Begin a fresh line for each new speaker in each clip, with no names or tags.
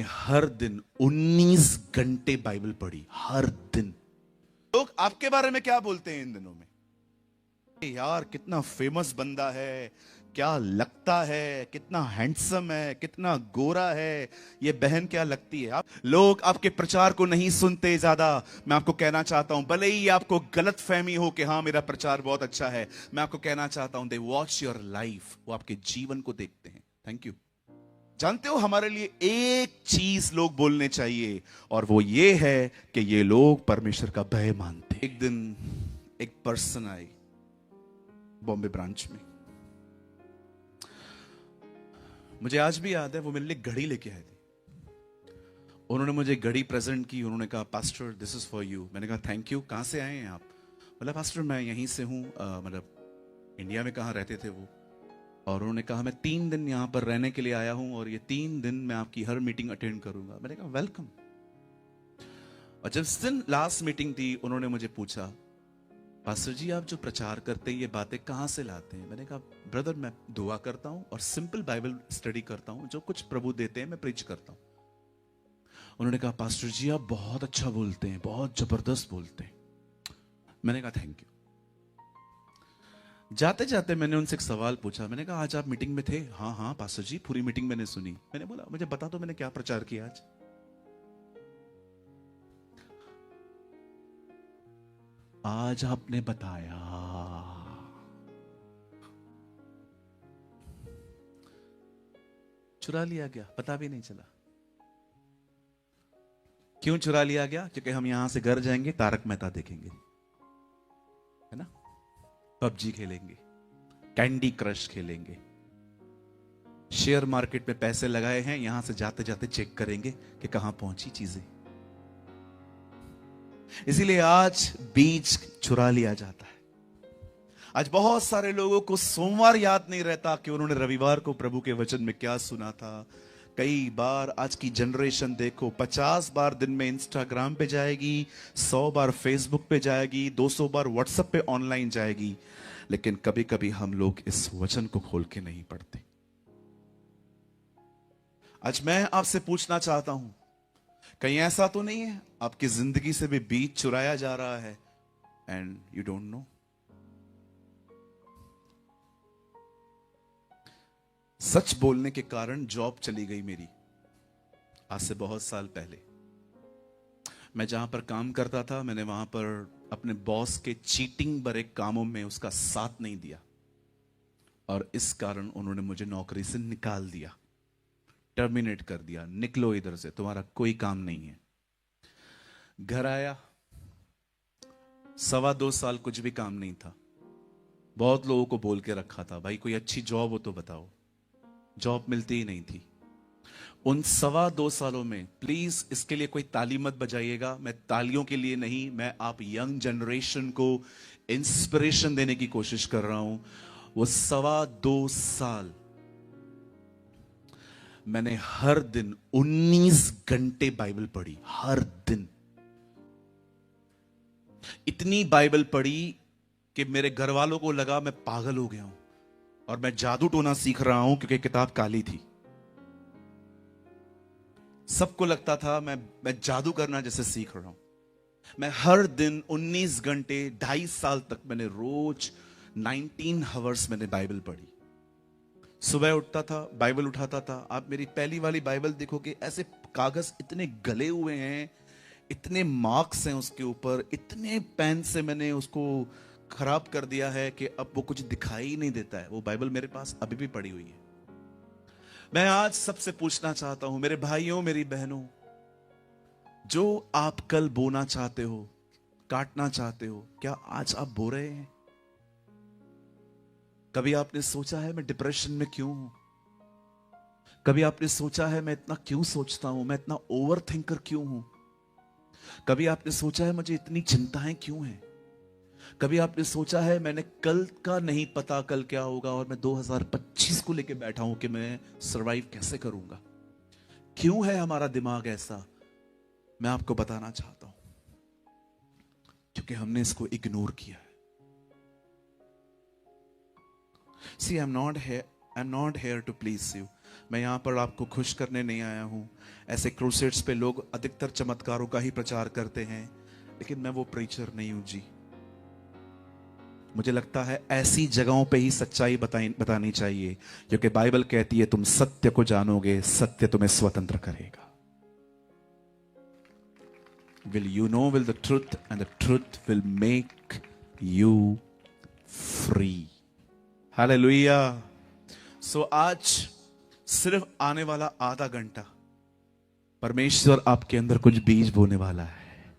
हर दिन 19 घंटे बाइबल पढ़ी, हर दिन। लोग आपके बारे में क्या बोलते हैं इन दिनों में? यार कितना फेमस बंदा है, क्या लगता है, कितना हैंडसम है, कितना गोरा है, ये बहन क्या लगती है। आप लोग आपके प्रचार को नहीं सुनते ज्यादा। मैं आपको कहना चाहता हूं, भले ही आपको गलत फहमी हो कि हाँ मेरा प्रचार बहुत अच्छा है, मैं आपको कहना चाहता हूं, दे वॉच योर लाइफ, वो आपके जीवन को देखते हैं। Thank you. जानते हो, हमारे लिए एक चीज लोग बोलने चाहिए, और वो ये है कि ये लोग परमेश्वर का भय मानते। एक दिन एक पर्सन आई बॉम्बे ब्रांच में, मुझे आज भी याद है, वो मेरे लिए घड़ी लेके आए थे। उन्होंने मुझे घड़ी प्रेजेंट की। उन्होंने कहा, pastor this is for you. मैंने कहा थैंक यू। कहाँ से आए हैं आप? बोला, पास्टर मैं यहीं से हूँ। मतलब इंडिया में कहाँ रहते थे वो। और उन्होंने कहा, मैं 3 दिन यहाँ पर रहने के लिए आया हूँ, और ये 3 दिन मैं आपकी हर मीटिंग अटेंड करूंगा। मैंने कहा वेलकम। और जब इस दिन लास्ट मीटिंग थी, उन्होंने मुझे पूछा, पास्टर जी आप जो प्रचार करते हैं ये बातें कहाँ से लाते हैं? मैंने कहा ब्रदर मैं दुआ करता हूँ और सिंपल बाइबल स्टडी करता हूँ, जो कुछ प्रभु देते हैं मैं प्रीच करता हूँ। उन्होंने कहा, पास्टर जी आप बहुत अच्छा बोलते हैं, बहुत जबरदस्त बोलते हैं। मैंने कहा थैंक यू। जाते जाते मैंने उनसे एक सवाल पूछा। मैंने कहा आज आप मीटिंग में थे? हाँ हाँ पास्टर जी पूरी मीटिंग मैंने सुनी। मैंने बोला मुझे बता दो मैंने क्या प्रचार किया आज। आज आपने बताया। चुरा लिया गया, पता भी नहीं चला। क्यों चुरा लिया गया? क्योंकि हम यहां से घर जाएंगे, तारक मेहता देखेंगे, है ना, पबजी खेलेंगे, कैंडी क्रश खेलेंगे, शेयर मार्केट में पैसे लगाए हैं, यहां से जाते जाते चेक करेंगे कि कहां पहुंची चीजें। इसीलिए आज बीज चुरा लिया जाता है। आज बहुत सारे लोगों को सोमवार याद नहीं रहता कि उन्होंने रविवार को प्रभु के वचन में क्या सुना था। कई बार आज की जनरेशन देखो, 50 बार दिन में इंस्टाग्राम पे जाएगी, 100 बार फेसबुक पे जाएगी, 200 बार व्हाट्सएप पे ऑनलाइन जाएगी, लेकिन कभी कभी हम लोग इस वचन को खोल के नहीं पढ़ते। आज मैं आपसे पूछना चाहता हूं, कहीं ऐसा तो नहीं है आपकी जिंदगी से भी बीज चुराया जा रहा है एंड यू डोंट नो? सच बोलने के कारण जॉब चली गई मेरी, आज से बहुत साल पहले। मैं जहां पर काम करता था, मैंने वहां पर अपने बॉस के चीटिंग भरे कामों में उसका साथ नहीं दिया, और इस कारण उन्होंने मुझे नौकरी से निकाल दिया, टर्मिनेट कर दिया। निकलो इधर से, तुम्हारा कोई काम नहीं है। घर आया, 2.25 साल कुछ भी काम नहीं था। बहुत लोगों को बोल के रखा था, भाई कोई अच्छी जॉब हो तो बताओ, जॉब मिलती ही नहीं थी। उन 2.25 सालों में, प्लीज इसके लिए कोई ताली मत बजाइएगा, मैं तालियों के लिए नहीं, मैं आप यंग जनरेशन को इंस्पिरेशन देने की कोशिश कर रहा हूं। वो 2.25 साल मैंने हर दिन 19 घंटे बाइबल पढ़ी, हर दिन। इतनी बाइबल पढ़ी कि मेरे घर वालों को लगा मैं पागल हो गया हूं और मैं जादू टोना सीख रहा हूं, क्योंकि किताब काली थी। सबको लगता था मैं जादू करना जैसे सीख रहा हूं। मैं हर दिन 19 घंटे, 2.5 साल तक मैंने रोज 19 आवर्स मैंने बाइबल पढ़ी। सुबह उठता था, बाइबल उठाता था। आप मेरी पहली वाली बाइबल देखोगे, ऐसे कागज इतने गले हुए हैं, इतने मार्क्स हैं उसके ऊपर, इतने पेन से मैंने उसको खराब कर दिया है कि अब वो कुछ दिखाई नहीं देता है। वो बाइबल मेरे पास अभी भी पड़ी हुई है। मैं आज सबसे पूछना चाहता हूं, मेरे भाइयों मेरी बहनों, जो आप कल बोना चाहते हो, काटना चाहते हो, क्या आज आप बो रहे हैं? कभी आपने सोचा है मैं डिप्रेशन में क्यों हूं? कभी आपने सोचा है मैं इतना क्यों सोचता हूं, मैं इतना ओवर थिंकर क्यों हूं? कभी आपने सोचा है मुझे इतनी चिंताएं क्यों हैं? कभी आपने सोचा है मैंने कल का नहीं पता कल क्या होगा, और मैं 2025 को लेके बैठा हूं कि मैं सरवाइव कैसे करूंगा? क्यों है हमारा दिमाग ऐसा? मैं आपको बताना चाहता हूं, क्योंकि हमने इसको इग्नोर किया है। See, I'm not here to please you. मैं यहाँ पर आपको खुश करने नहीं आया हूँ। ऐसे क्रूसेड्स पे लोग अधिकतर चमत्कारों का ही प्रचार करते हैं, लेकिन मैं वो प्रीचर नहीं हूं जी। मुझे लगता है ऐसी जगहों पे ही सच्चाई बतानी चाहिए, क्योंकि बाइबल कहती है तुम सत्य को जानोगे, सत्य तुम्हें स्वतंत्र करेगा। Will you know will the truth and the truth will make you free. Hallelujah. So आज सिर्फ आने वाला आधा घंटा परमेश्वर आपके अंदर कुछ बीज बोने वाला है,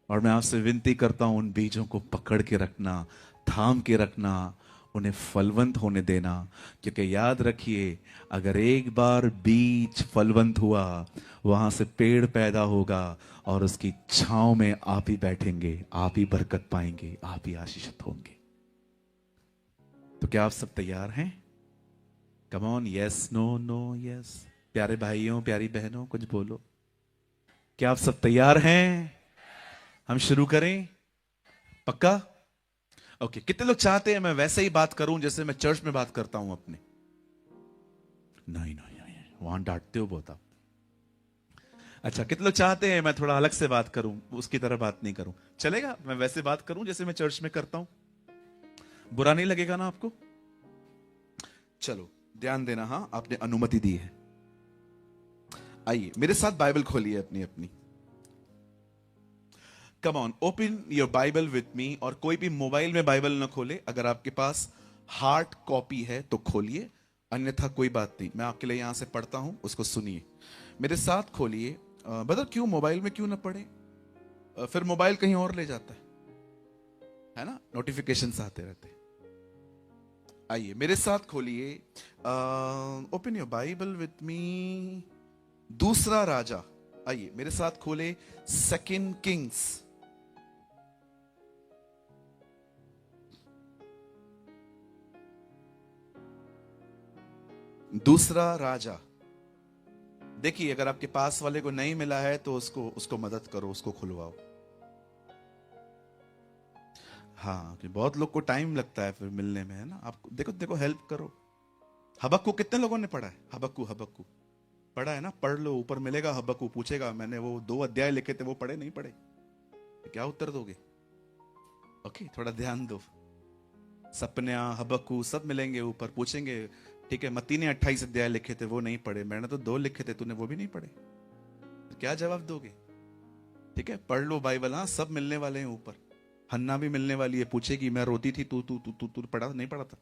और मैं आपसे विनती करता हूं उन बीजों को पकड़ के रखना, थाम के रखना, उन्हें फलवंत होने देना। क्योंकि याद रखिए, अगर एक बार बीज फलवंत हुआ, वहां से पेड़ पैदा होगा और उसकी छांव में आप ही बैठेंगे, आप ही बरकत पाएंगे, आप ही आशीषित होंगे। तो क्या आप सब तैयार हैं? Come on, yes no no yes. प्यारे भाइयों, प्यारी बहनों, कुछ बोलो। क्या आप सब तैयार हैं? हम शुरू करें? पक्का? ओके। कितने लोग चाहते हैं मैं वैसे ही बात करूं जैसे मैं चर्च में बात करता हूं अपने? नहीं नहीं नहीं, वहां डांटते हो बहुत आप। अच्छा, कितने लोग चाहते हैं मैं थोड़ा अलग से बात करूं, उसकी तरह बात नहीं करूं? चलेगा मैं वैसे बात करूं जैसे मैं चर्च में करता हूं? बुरा नहीं लगेगा ना आपको? चलो ध्यान देना। हाँ, आपने अनुमति दी है। आइए मेरे साथ बाइबल खोलिए अपनी अपनी। Come on, open your Bible with me. और कोई भी मोबाइल में बाइबल ना खोले, अगर आपके पास हार्ड कॉपी है तो खोलिए, अन्यथा कोई बात नहीं, मैं आपके लिए यहां से पढ़ता हूं, उसको सुनिए। मेरे साथ खोलिए। बदल क्यों मोबाइल में क्यों ना पढ़े? फिर मोबाइल कहीं और ले जाता है ना, नोटिफिकेशंस आते रहते हैं। आइए मेरे साथ खोलिए, open your Bible with me, दूसरा राजा। आइए मेरे साथ खोले सेकंड किंग्स। दूसरा राजा। देखिए, अगर आपके पास वाले को नहीं मिला है तो उसको मदद करो, उसको खुलवाओ। हाँ, कि बहुत लोग को टाइम लगता है फिर मिलने में, है ना। आप देखो देखो, हेल्प करो। हबक्कू कितने लोगों ने पढ़ा है? हबक्कू हबक्कू पढ़ा है ना? पढ़ लो, ऊपर मिलेगा। हबक्कू पूछेगा मैंने वो 2 अध्याय लिखे थे, वो पढ़े नहीं पढ़े? क्या उत्तर दोगे? ओके, थोड़ा ध्यान दो। सपन्या, हबक्कू सब मिलेंगे ऊपर, पूछेंगे ठीक है, मत्ती ने 28 अध्याय लिखे थे, वो नहीं पढ़े, मैंने तो 2 लिखे थे, तूने वो भी नहीं पढ़े, तो क्या जवाब दोगे? ठीक है, पढ़ लो बाइबल। हाँ, सब मिलने वाले हैं ऊपर। हन्ना भी मिलने वाली है, पूछेगी मैं रोती थी, तू तू तू तू तू पढ़ा नहीं पढ़ा था?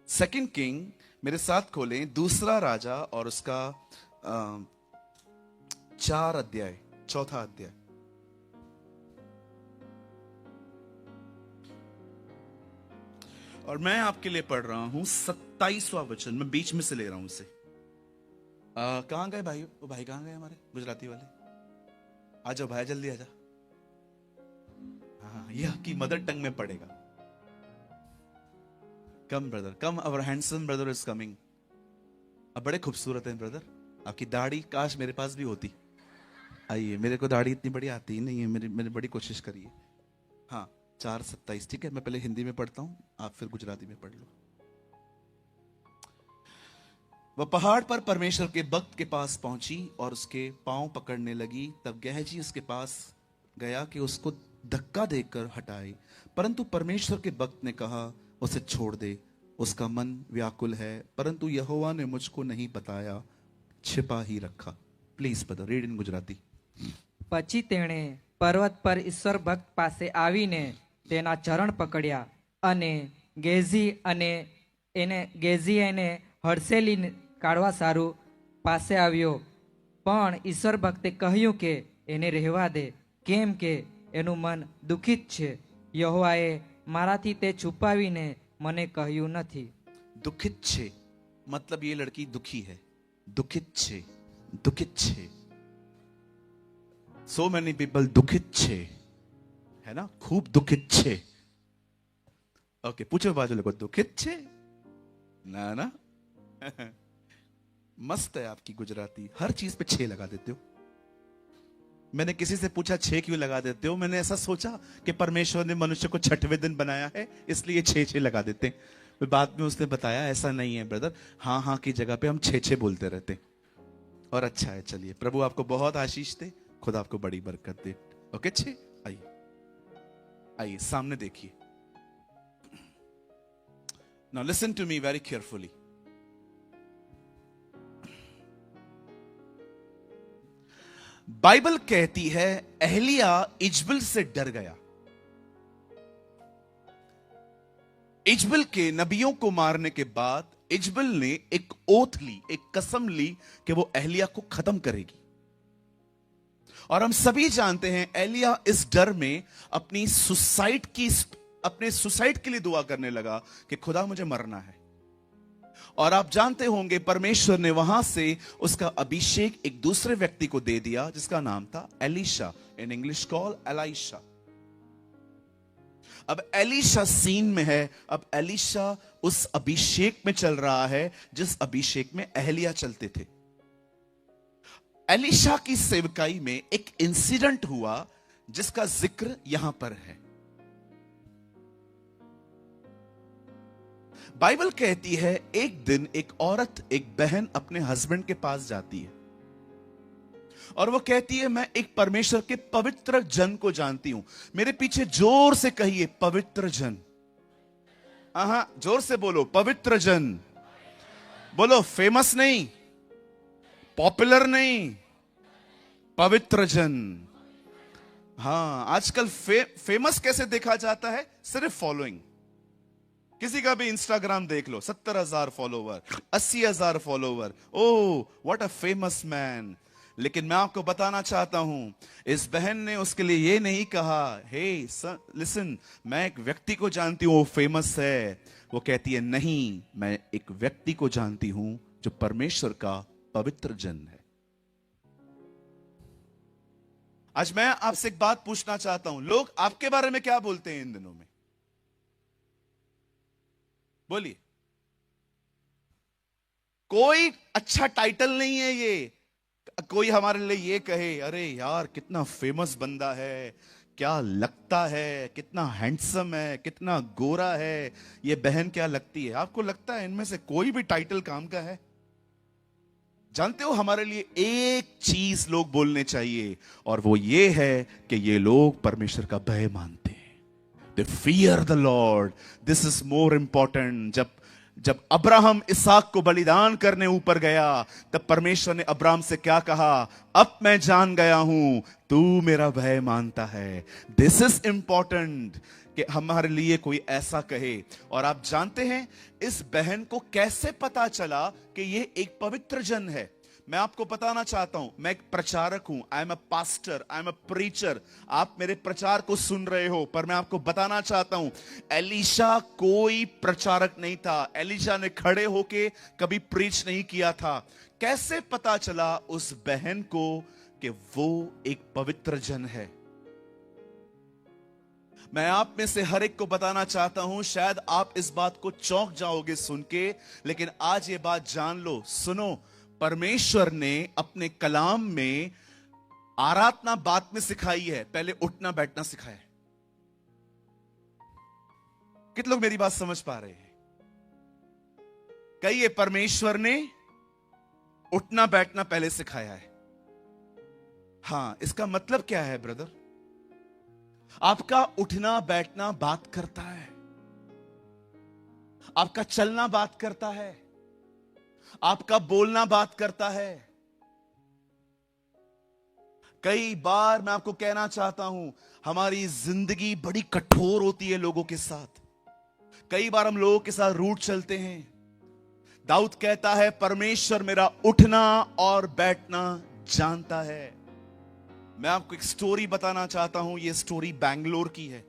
सेकंड किंग मेरे साथ खोलें, दूसरा राजा, और उसका 4 अध्याय, चौथा अध्याय। और मैं आपके लिए पढ़ रहा हूं 27वां वचन, मैं बीच में से ले रहा हूं उसे। कहां गए भाई? वो भाई कहां गए हमारे गुजराती वाले? आ जाओ भाई, जल्दी आ जा। हाँ, यह की मदर टंग में पढ़ेगा। Come brother, come, our handsome brother is coming. अब बड़े खूबसूरत हैं ब्रदर, आपकी दाढ़ी काश मेरे पास भी होती। आइए, मेरे को दाढ़ी इतनी बड़ी आती ही नहीं है, मेरी बड़ी कोशिश करिए। हाँ, 4:27। ठीक है, मैं पहले हिंदी में पढ़ता हूं, आप फिर गुजराती में पढ़ लो। वह पहाड़ पर परमेश्वर के भक्त के पास पहुंची और उसके पांव पकड़ने लगी। तब गेहजी उसके पास गया कि उसको धक्का देकर हटाए, परंतु परमेश्वर के भक्त ने कहा उसे छोड़ दे, उसका मन व्याकुल है, परंतु यहोवा ने मुझको नहीं बताया, छिपा ही रखा। प्लीज बता, रीड इन गुजराती।
પછી તેણે પર્વત પર ઈશ્વર ભક્ત પાસે આવીને તેના ચરણ પકડ્યા અને ગેઝી એને હડસેલી કાઢવા સારું પાસે આવ્યો, પણ ઈશ્વર ભક્તે કહ્યું કે એને રહેવા દે, કેમ કે એનું મન દુઃખિત છે. યહોવાએ મારાથી તે છુપાવીને મને કહ્યું નથી.
दुखित छे मतलब ये लड़की दुखी है। दुखित छे, दुखित छे। So many people दुखित छे, है ना, खूब दुखित छे। ओके, पूछो बाजू लोगों, दुखित छे ना ना। मस्त है आपकी गुजराती, हर चीज पे 6 लगा देते हो। मैंने किसी से पूछा 6 क्यों लगा देते हो? मैंने ऐसा सोचा कि परमेश्वर ने मनुष्य को 6वें दिन बनाया है, इसलिए 6 लगा देते हैं। फिर बाद में उसने बताया ऐसा नहीं है ब्रदर, हाँ हाँ की जगह पे हम छे छे बोलते रहते और अच्छा है। चलिए, प्रभु आपको बहुत आशीष दे, खुदा आपको बड़ी बरकत दे। ओके, छे आइए आइए सामने देखिए। Now listen to me very carefully. Bible कहती है एलिया इजबल से डर गया। इजबल के नबियों को मारने के बाद इजबल ने एक ओथ ली, एक कसम ली कि वो एलिया को खत्म करेगी। और हम सभी जानते हैं एलिया इस डर में अपने सुसाइड के लिए दुआ करने लगा कि खुदा मुझे मरना है। और आप जानते होंगे परमेश्वर ने वहां से उसका अभिषेक एक दूसरे व्यक्ति को दे दिया जिसका नाम था Elisha, in English call Elisha. अब एलीशा सीन में है। अब एलीशा उस अभिषेक में चल रहा है जिस अभिषेक में एलिया चलते थे। एलीशा की सेवकाई में एक इंसिडेंट हुआ जिसका जिक्र यहां पर है। बाइबल कहती है एक दिन एक औरत, एक बहन अपने हस्बैंड के पास जाती है और वो कहती है मैं एक परमेश्वर के पवित्र जन को जानती हूं। मेरे पीछे जोर से कहिए पवित्र जन। हाँ, जोर से बोलो पवित्र जन। बोलो फेमस नहीं, पॉपुलर नहीं, पवित्र जन। हाँ, आजकल फेमस कैसे देखा जाता है? सिर्फ फॉलोइंग। किसी का भी इंस्टाग्राम देख लो, 70,000 follower, 80,000 follower, oh what a famous man. लेकिन मैं आपको बताना चाहता हूं, इस बहन ने उसके लिए ये नहीं कहा हे लिसन मैं एक व्यक्ति को जानती हूं वो फेमस है। वो कहती है नहीं, मैं एक व्यक्ति को जानती हूं जो परमेश्वर का पवित्र जन है। आज मैं आपसे एक बात पूछना चाहता हूं, लोग आपके बारे में क्या बोलते हैं इन दिनों में? बोलिए। कोई अच्छा टाइटल नहीं है ये। कोई हमारे लिए ये कहे अरे यार कितना फेमस बंदा है, क्या लगता है, कितना हैंडसम है, कितना गोरा है। ये बहन क्या लगती है? आपको लगता है इनमें से कोई भी टाइटल काम का है? जानते हो हमारे लिए एक चीज लोग बोलने चाहिए और वो ये है कि ये लोग परमेश्वर का भय मानते हैं। They fear the Lord. This is more important. जब अब्राहम इसहाक को बलिदान करने ऊपर गया तब परमेश्वर ने अब्राहम से क्या कहा? अब मैं जान गया हूं तू मेरा भय मानता है। दिस इज इंपॉर्टेंट कि हमारे लिए कोई ऐसा कहे। और आप जानते हैं इस बहन को कैसे पता चला कि ये एक पवित्र जन है? मैं आपको बताना चाहता हूं, मैं एक प्रचारक हूं। I am a pastor, I am a preacher. आप मेरे प्रचार को सुन रहे हो, पर मैं आपको बताना चाहता हूं एलीशा कोई प्रचारक नहीं था। एलीशा ने खड़े होके कभी प्रीच नहीं किया था। कैसे पता चला उस बहन को कि वो एक पवित्र जन है? मैं आप में से हर एक को बताना चाहता हूं, शायद आप इस बात को चौंक जाओगे सुन के, लेकिन आज ये बात जान लो। सुनो, परमेश्वर ने अपने कलाम में आराधना बात में सिखाई है, पहले उठना बैठना सिखाया है। कितने लोग मेरी बात समझ पा रहे हैं? कहिए परमेश्वर ने उठना बैठना पहले सिखाया है। हां, इसका मतलब क्या है ब्रदर? आपका उठना बैठना बात करता है, आपका चलना बात करता है, आपका बोलना बात करता है। कई बार मैं आपको कहना चाहता हूं हमारी जिंदगी बड़ी कठोर होती है लोगों के साथ। कई बार हम लोगों के साथ रूट चलते हैं। दाऊद कहता है परमेश्वर मेरा उठना और बैठना जानता है। मैं आपको एक स्टोरी बताना चाहता हूं। यह स्टोरी बैंगलोर की है।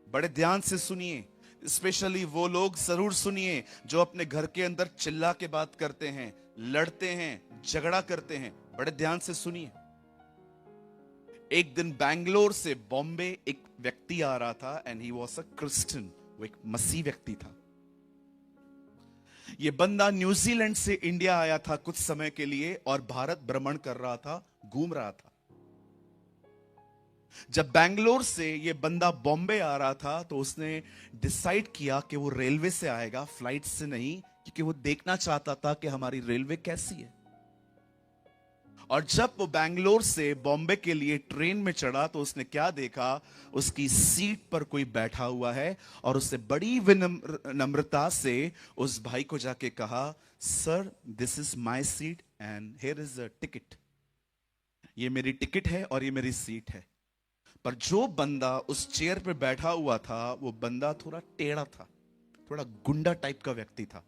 बड़े ध्यान से सुनिए, स्पेशली वो लोग जरूर सुनिए जो अपने घर के अंदर चिल्ला के बात करते हैं, लड़ते हैं, झगड़ा करते हैं। बड़े ध्यान से सुनिए। एक दिन बैंगलोर से बॉम्बे एक व्यक्ति आ रहा था and he was a Christian. वो एक मसीह व्यक्ति था। ये बंदा न्यूजीलैंड से इंडिया आया था कुछ समय के लिए और भारत भ्रमण कर रहा था, घूम रहा था। जब बैंगलोर से ये बंदा बॉम्बे आ रहा था तो उसने डिसाइड किया कि वो रेलवे से आएगा, फ्लाइट से नहीं, क्योंकि वो देखना चाहता था कि हमारी रेलवे कैसी है। और जब वो बैंगलोर से बॉम्बे के लिए ट्रेन में चढ़ा तो उसने क्या देखा, उसकी सीट पर कोई बैठा हुआ है और उससे बड़ी विनम्रता से उस भाई को जाके कहा, sir this is my seat and here is a ticket. ये मेरी टिकट है और ये मेरी सीट है। पर जो बंदा उस चेयर पे बैठा हुआ था वो बंदा थोड़ा टेढ़ा था, थोड़ा गुंडा टाइप का व्यक्ति था।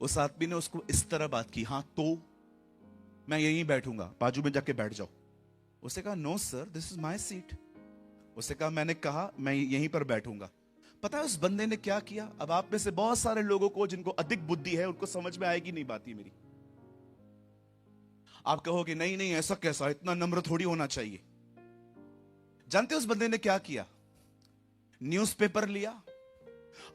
उस आदमी ने उसको इस तरह बात की, हाँ तो मैं यहीं बैठूंगा, बाजू में जाके बैठ जाओ। उसने कहा no sir this is my seat. उसने कहा मैंने कहा मैं यहीं पर बैठूंगा। पता है उस बंदे ने क्या किया? अब आप में से बहुत सारे लोगों को जिनको अधिक बुद्धि है उनको समझ में आएगी नहीं बात ये मेरी। आप कहोगे नहीं नहीं ऐसा कैसा, इतना नम्र थोड़ी होना चाहिए। जानते उस बंदे ने क्या किया? न्यूज़पेपर लिया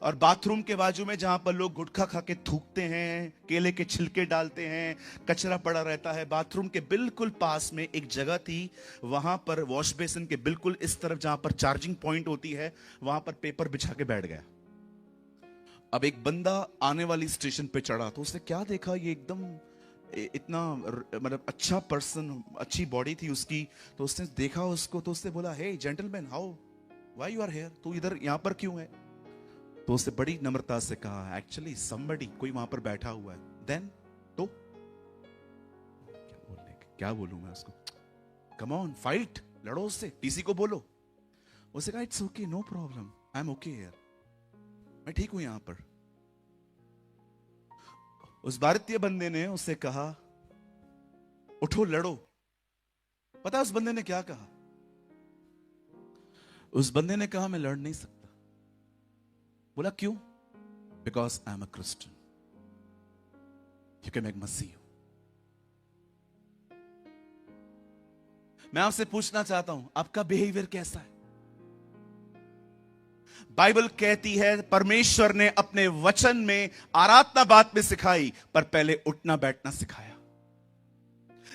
और बाथरूम के बाजू में जहां पर लोग गुटखा खा के थूकते हैं, केले के छिलके डालते हैं, कचरा पड़ा रहता है, बाथरूम के बिल्कुल पास में एक जगह थी, वहां पर वॉश बेसिन के बिल्कुल इस तरफ जहां पर चार्जिंग पॉइंट होती है, वहां पर पेपर बिछा के बैठ गया। अब एक बंदा आने वाली स्टेशन पे चढ़ा तो उसने क्या देखा, ये एकदम इतना मतलब अच्छा पर्सन, अच्छी बॉडी थी उसकी। तो उसने देखा उसको तो उसने बोला, hey gentleman how why you are here, तू इधर यहां पर क्यों है? तो उसने बड़ी नम्रता से कहा, एक्चुअली समबडी, कोई वहां पर बैठा हुआ है। देन तो क्या बोलूं मैं उसको? कम ऑन फाइट, लड़ो उससे, टीसी को बोलो। उसने कहा it's okay no problem I am okay here, मैं ठीक हूं यहां पर। उस भारतीय बंदे ने उससे कहा उठो लड़ो। पता है उस बंदे ने क्या कहा? उस बंदे ने कहा मैं लड़ नहीं सकता। बोला क्यों? Because I am a Christian, क्योंकि मैं एक मसीह हूं। मैं आपसे पूछना चाहता हूं आपका बिहेवियर कैसा है? बाइबल कहती है परमेश्वर ने अपने वचन में आराधना बात में सिखाई, पर पहले उठना बैठना सिखाया।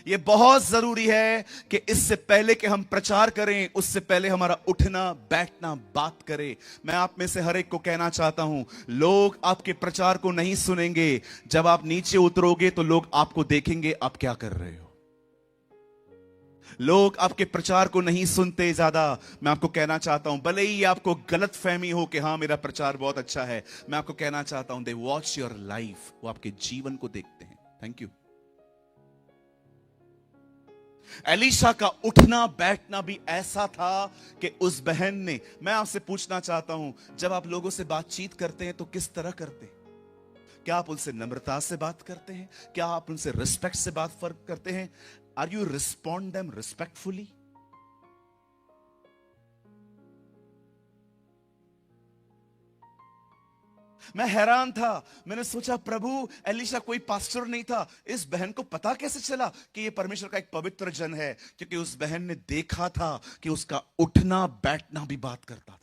यह बहुत जरूरी है कि इससे पहले कि हम प्रचार करें, उससे पहले हमारा उठना बैठना बात करें। मैं आप में से हर एक को कहना चाहता हूं, लोग आपके प्रचार को नहीं सुनेंगे। जब आप नीचे उतरोगे तो लोग आपको देखेंगे आप क्या कर रहे हो। लोग आपके प्रचार को नहीं सुनते ज्यादा। मैं आपको कहना चाहता हूं, भले ही आपको गलत फहमी हो कि हाँ मेरा प्रचार बहुत अच्छा है, मैं आपको कहना चाहता हूं, दे वॉच योर लाइफ, वो आपके जीवन को देखते हैं। Thank you. एलीशा का उठना बैठना भी ऐसा था कि उस बहन ने, मैं आपसे पूछना चाहता हूं, जब आप लोगों से बातचीत करते हैं तो किस तरह करते हैं? क्या आप उनसे नम्रता से बात करते हैं? क्या आप उनसे रिस्पेक्ट से बात करते हैं? Are you respond them respectfully? मैं हैरान था, मैंने सोचा प्रभु एलीशा कोई पास्टर नहीं था, इस बहन को पता कैसे चला कि ये परमेश्वर का एक पवित्र जन है? क्योंकि उस बहन ने देखा था कि उसका उठना बैठना भी बात करता था।